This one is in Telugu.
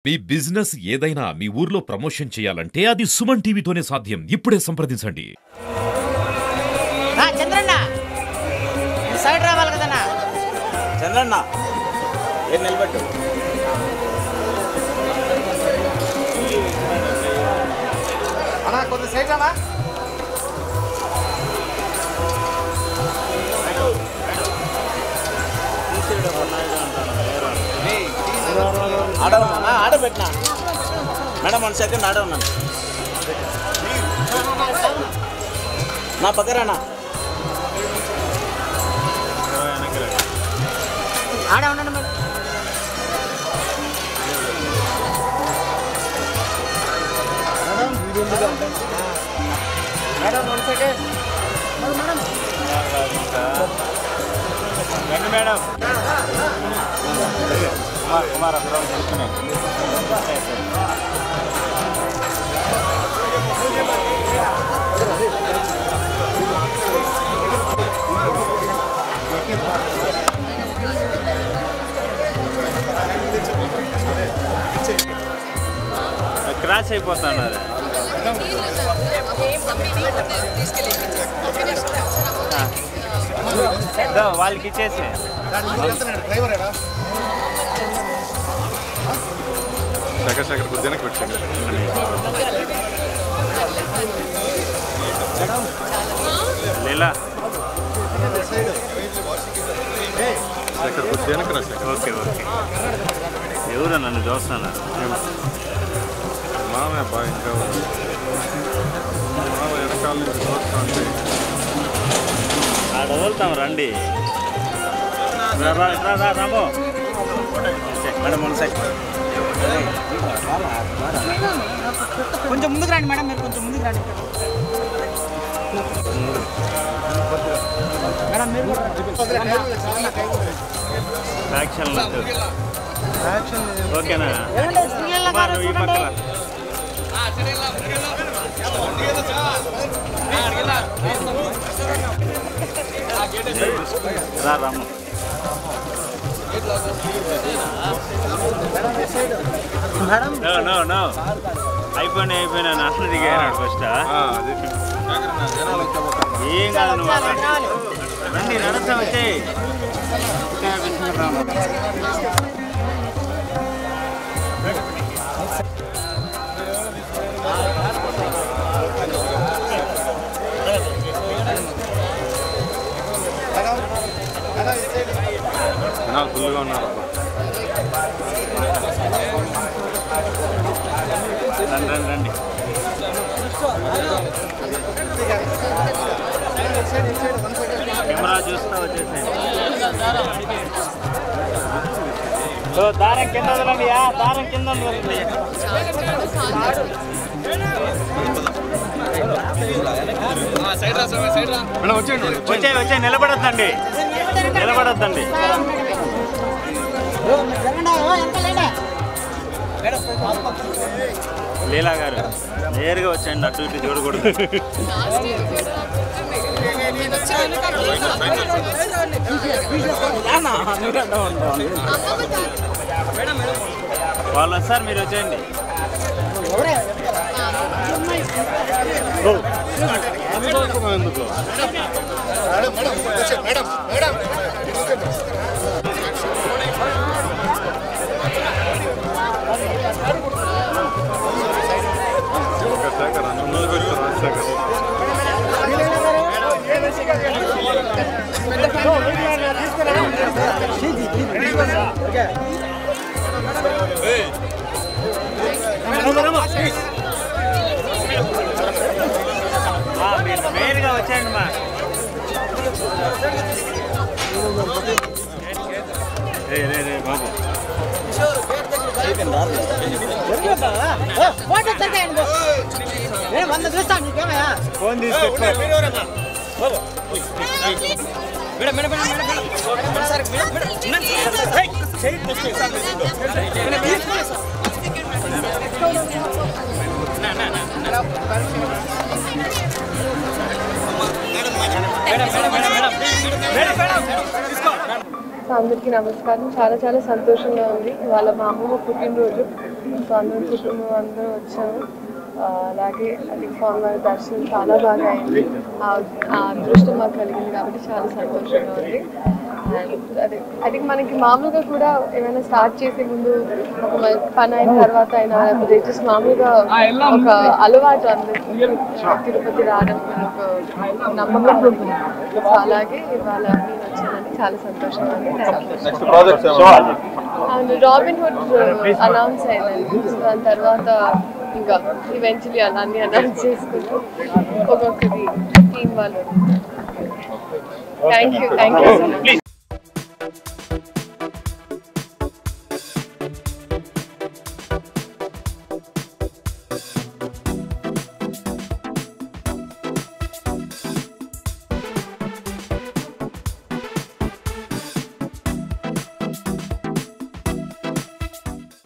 మీ బిజినెస్ ఏదైనా మీ ఊర్లో ప్రమోషన్ చేయాలంటే అది సుమన్ టీవీతోనే సాధ్యం. ఇప్పుడే సంప్రదించండి. చంద్రన్న సైడ్ రావాలి కదన్నా. చంద్రన్న ఏం నిలబెట్టు. అన్నా కొంత సైడ్ రావా. ఆడబెట్టినా మేడం 1 సెకండ్ ఆడ ఉన్నాను నా పక్కరానా ఆడ ఉన్నాను మేడం. మేడం 1 సెకండ్ రండి మేడం. కుమార్ అక్కడ క్రాష్ అయిపోతున్నారు. వాళ్ళకి ఇచ్చేసి శేఖర్ కొద్దిగా పెట్టండి. లీలా శేఖర్ కొద్దిగా ఓకే ఓకే. ఎవరు నన్ను చూస్తున్నారు? మామే బాగా ఇంకా వెనకాల నుంచి చూస్తుంటే ఆడ వదులుతాం రండి. రామో మేడం 1 సెకండ్ కొంచెం ముందుకు రండి మేడం. మీరు కొంచెం ముందుకు రండి మేడం. మీరు యాక్షన్ ఓకేనా? ఈ పక్కన రాము నో అయిపోయినా అసలు దిగాడు ఫస్ట్. ఏం కాదు నువ్వు రండి నడుస్తా వచ్చేయి. జనాలు ఫుల్గా ఉన్నారు. రండి కెమెరా చూస్తా వచ్చేసి దారం కింద వదలండి. దారం కింద వచ్చే నిలబడద్దండి. లీలా గారు నేరుగా వచ్చండి. అటు ఇటు చూడకూడదు. వాళ్ళు వస్తారు, మీరు వచ్చేయండి. ఎందుకు శేఖర్ ముందు పెట్టు. రాజశేఖర్ మెయిన్గా వచ్చేయండి మా. రే బాబు ఫోన్ అందరికీ నమస్కారం. చాలా చాలా సంతోషంగా ఉంది. వాళ్ళ మా అమ్మమ్మ పుట్టినరోజు సో అందరూ కుటుంబం అందరూ వచ్చాము. అలాగే అది స్వామివారి దర్శనం చాలా బాగా అయింది. ఆ అదృష్టం మాకు కలిగింది కాబట్టి చాలా సంతోషంగా ఉంది. అదే అది మనకి మామూలుగా కూడా ఏమైనా స్టార్ట్ చేసే ముందు ఒక పని అయిన తర్వాత అయినా లేకపోతే జస్ట్ మామూలుగా ఒక అలవాటు అందరికీ తిరుపతి రావడం ఒక నమ్మకం ఉంటుంది. సో అలాగే ఇవాళ నేను వచ్చానని చాలా సంతోషంగా ఉంది. అవును, రాబిన్హుడ్ అనౌన్స్ అయిందండి. సో దాని తర్వాత ఇంకా ఈవెన్చువలీ అన్నీ అనౌన్స్ చేసుకుంటూ ఒక్కొక్కటి టీం వాళ్ళు. Thank you so much.